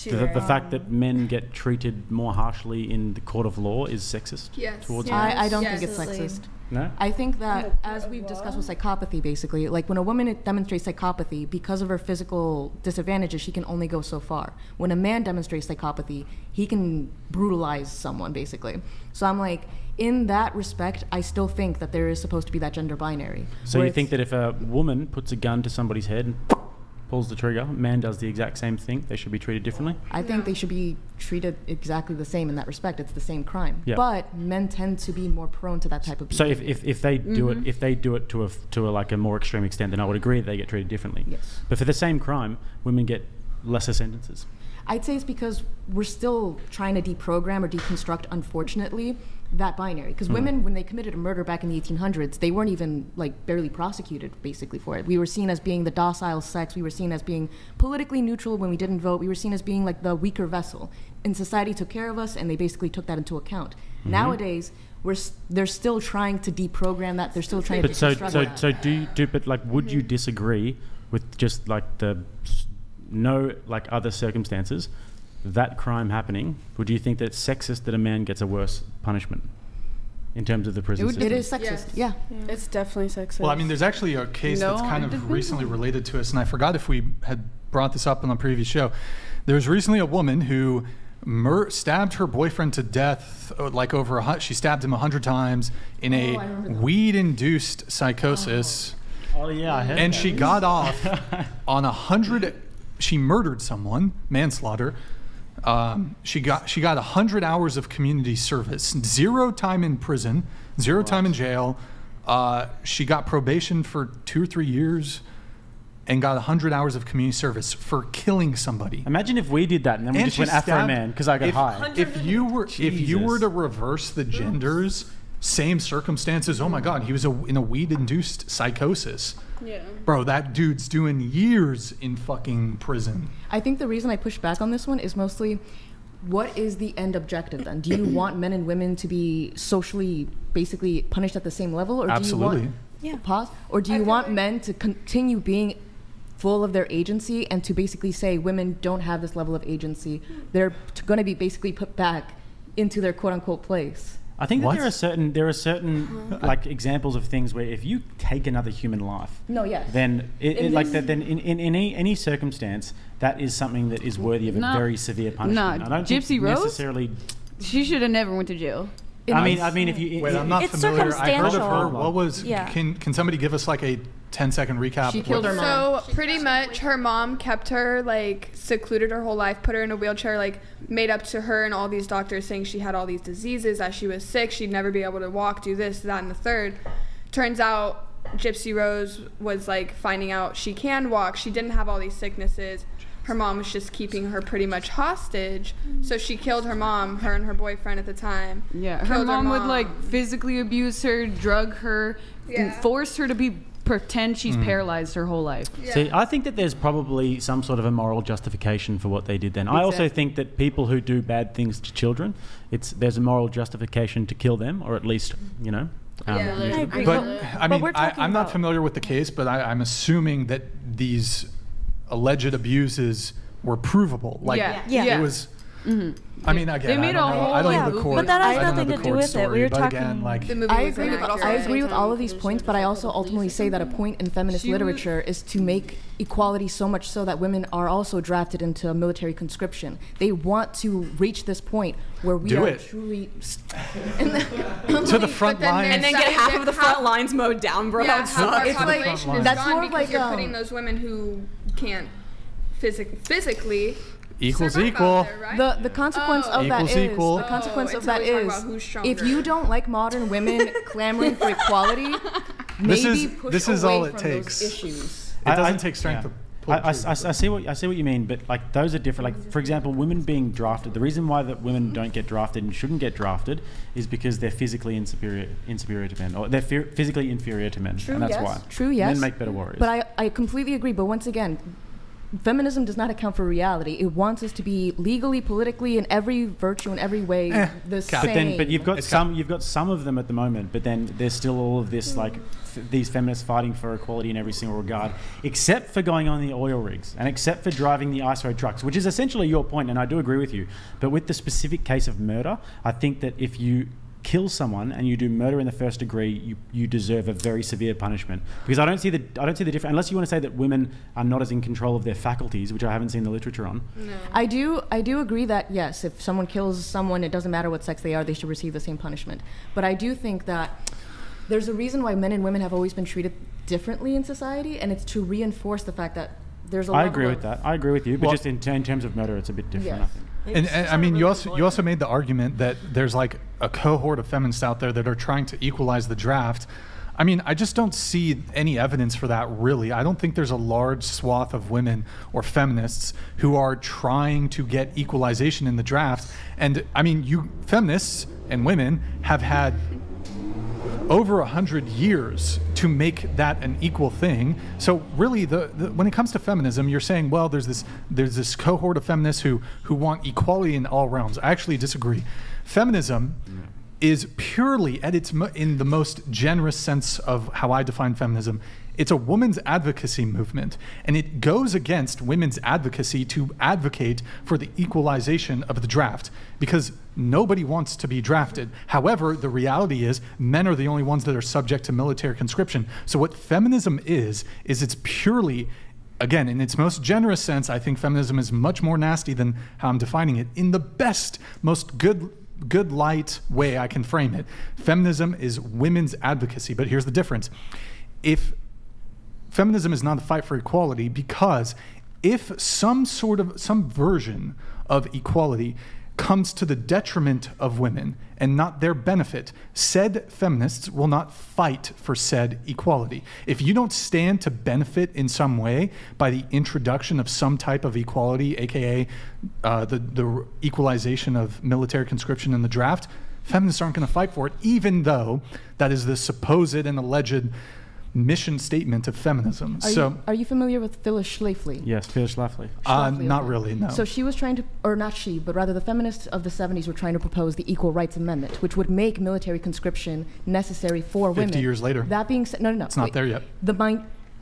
the fact that men get treated more harshly in the court of law is sexist towards men? I don't think it's sexist. No? I think that, as we've discussed with psychopathy, basically, like when a woman demonstrates psychopathy, because of her physical disadvantages, she can only go so far. When a man demonstrates psychopathy, he can brutalize someone, basically. So I'm like, in that respect, I still think that there is supposed to be that gender binary. So you think that if a woman puts a gun to somebody's head and pulls the trigger, a man does the exact same thing, they should be treated differently? I think they should be treated exactly the same in that respect. It's the same crime. Yeah. But men tend to be more prone to that type of behavior. So if they do it, if they do it to a like a more extreme extent, then I would agree they get treated differently. Yes. But for the same crime, women get lesser sentences. I'd say it's because we're still trying to deprogram or deconstruct, unfortunately, that binary. Because women, when they committed a murder back in the 1800s, they weren't even like barely prosecuted basically for it. We were seen as being the docile sex. We were seen as being politically neutral when we didn't vote. We were seen as being like the weaker vessel. And society took care of us, and they basically took that into account. Nowadays, they're still trying to deprogram that. They're still trying to deconstruct that. Would you disagree with just like no like other circumstances, that crime happening? Would you think that it's sexist that a man gets a worse punishment in terms of the prison system? It is sexist, yeah. It's definitely sexist. Well, I mean, there's actually a case that's kind of recently related to us, and I forgot if we had brought this up on a previous show. There was recently a woman who stabbed her boyfriend to death, like she stabbed him 100 times in a weed-induced psychosis. Oh yeah, I heard and that. she got off on 100. She murdered someone, manslaughter. She got 100 hours of community service, 0 time in prison, 0 time in jail. She got probation for 2 or 3 years, and got 100 hours of community service for killing somebody. Imagine if we did that and then we just went after a man because I got high. If you were to reverse the genders, same circumstances. Oh my God, he was in a weed-induced psychosis. Yeah. Bro, that dude's doing years in fucking prison. I think the reason I push back on this one is mostly, what is the end objective then? Do you want men and women to be socially basically punished at the same level? Or Absolutely. Do you want, or do you want men to continue being full of their agency and to basically say women don't have this level of agency? They're going to be basically put back into their quote-unquote place. I think that there are certain like examples of things where if you take another human life, then then in any circumstance that is something that is worthy of a very severe punishment. I don't Gypsy Rose necessarily. She should have never went to jail. I mean, if you wait, I'm not familiar. I heard of her. What was? Can somebody give us like a 10-second recap? She killed her mom. So pretty much her mom kept her like secluded her whole life, put her in a wheelchair, like made up to her and all these doctors saying she had all these diseases, that she was sick, she'd never be able to walk, do this, that, and the third. Turns out Gypsy Rose was like finding out she can walk, she didn't have all these sicknesses. Her mom was just keeping her pretty much hostage. So she killed her mom, her and her boyfriend at the time. Yeah, her mom would like physically abuse her, drug her, and force her to pretend she's paralyzed her whole life. Yeah. See, I think that there's probably some sort of a moral justification for what they did then. Exactly. I also think that people who do bad things to children, there's a moral justification to kill them, or at least, I agree. But I mean, I'm not familiar with the case, but I'm assuming that these alleged abuses were provable. Like it was. I mean, again, I don't know the court. But that has nothing to do with it. We were talking. Again, like, I agree with all of these points, but I also ultimately say that a point in feminist literature is to make equality so much so that women are also drafted into military conscription. They want to reach this point where we are truly to the front lines, and then get half of the front lines mowed down, bro. Yeah, half our it's population like, is that's gone more because like you're putting those women who can't physically equals equal. There, right? The consequence of that is equal. the consequence of that is if you don't like modern women clamoring for equality, maybe push this is away all it from takes. those issues. It doesn't take strength to pull I see what you mean, but like those are different. Like for example, women being drafted. The reason why that women don't get drafted and shouldn't get drafted is because they're physically inferior to men, or they're physically inferior to men, and that's why. True, yes. Men make better warriors. But I completely agree. But once again, feminism does not account for reality. It wants us to be legally, politically, in every virtue, in every way, the same. But you've got some of them at the moment. But then there's still all of this these feminists fighting for equality in every single regard, except for going on the oil rigs and except for driving the ISO trucks, which is essentially your point, and I do agree with you. But with the specific case of murder, I think that if you kill someone and you do murder in the first degree, you deserve a very severe punishment. Because I don't see the difference, unless you want to say that women are not as in control of their faculties, which I haven't seen the literature on. No. I do agree that yes, if someone kills someone, it doesn't matter what sex they are, they should receive the same punishment. But I do think that there's a reason why men and women have always been treated differently in society, and it's to reinforce the fact that there's a I agree with that. I agree with you, but just in terms of murder, it's a bit different, yes. I think. And I mean, you also made the argument that there's like a cohort of feminists out there that are trying to equalize the draft. I mean, I just don't see any evidence for that, really. I don't think there's a large swath of women or feminists who are trying to get equalization in the draft. And I mean, you feminists and women have had over 100 years to make that an equal thing. So really, when it comes to feminism, you're saying, well, there's this cohort of feminists who want equality in all realms. I actually disagree. Feminism is purely, in the most generous sense of how I define feminism, it's a woman's advocacy movement, and it goes against women's advocacy to advocate for the equalization of the draft, because nobody wants to be drafted. However, the reality is men are the only ones that are subject to military conscription. So what feminism is it's purely, again, in its most generous sense, I think feminism is much more nasty than how I'm defining it. In the best, most good light way I can frame it, feminism is women's advocacy. But here's the difference. If feminism is not a fight for equality, because if some version of equality comes to the detriment of women and not their benefit, said feminists will not fight for said equality. If you don't stand to benefit in some way by the introduction of some type of equality, aka the equalization of military conscription in the draft, feminists aren't going to fight for it, even though that is the supposed and alleged mission statement of feminism. Are you familiar with Phyllis Schlafly? Yes, Phyllis Schlafly. Not really, no. So she was trying to, or not she, but rather the feminists of the 70s were trying to propose the Equal Rights Amendment, which would make military conscription necessary for women. 50 years later. That being said, no. It's not there yet.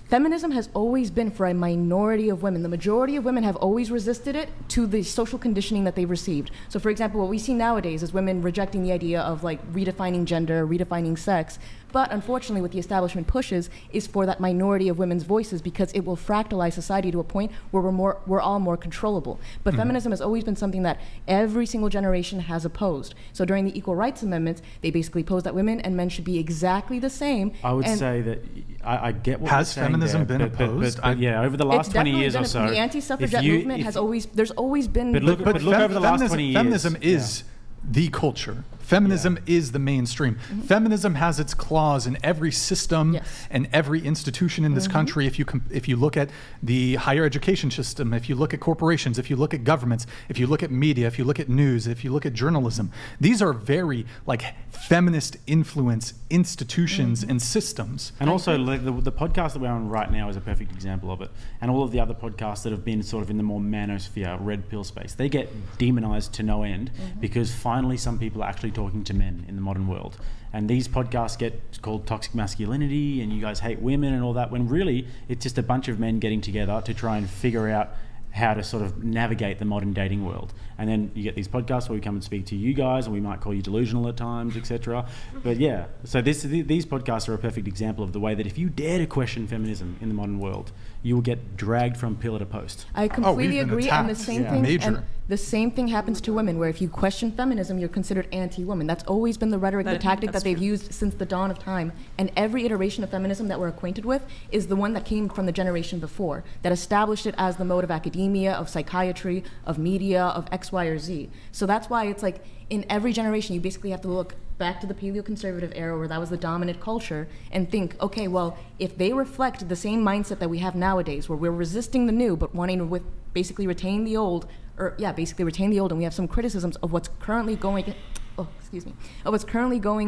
Feminism has always been for a minority of women. The majority of women have always resisted it to the social conditioning that they received. So for example, what we see nowadays is women rejecting the idea of like redefining gender, redefining sex. But unfortunately, what the establishment pushes is for that minority of women's voices, because it will fractalize society to a point where we're all more controllable. But feminism has always been something that every single generation has opposed. So during the Equal Rights Amendments, they basically posed that women and men should be exactly the same. I would say that I get what has feminism been opposed? Yeah, over the last 20 years or so. The anti-suffragette movement has always, there's always been. But look over the last 20 years. Feminism is the culture. Feminism is the mainstream. Feminism has its claws in every system and every institution in this country. If you look at the higher education system, if you look at corporations, if you look at governments, if you look at media, if you look at news, if you look at journalism, these are very like feminist influence institutions and systems. And also the podcast that we're on right now is a perfect example of it. And all of the other podcasts that have been sort of in the more manosphere, red pill space, they get demonized to no end because finally some people are actually talking to men in the modern world. And these podcasts get called toxic masculinity and you guys hate women and all that, when really it's just a bunch of men getting together to try and figure out how to sort of navigate the modern dating world. And then you get these podcasts where we come and speak to you guys and we might call you delusional at times, etc. But yeah, so these podcasts are a perfect example of the way that if you dare to question feminism in the modern world, you will get dragged from pillar to post. I completely agree, and the same thing. And the same thing happens to women, where if you question feminism, you're considered anti-woman. That's always been the rhetoric, the tactic that they've used since the dawn of time. And every iteration of feminism that we're acquainted with is the one that came from the generation before, that established it as the mode of academia, of psychiatry, of media, of X, Y, or Z. So that's why it's like in every generation, you basically have to look back to the paleoconservative era where that was the dominant culture and think, okay, well, if they reflect the same mindset that we have nowadays, where we're resisting the new but wanting to basically retain the old, and we have some criticisms of what's currently going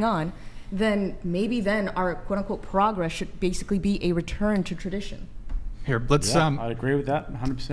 on, then maybe then our quote-unquote progress should basically be a return to tradition. Here, let's. I agree with that 100%.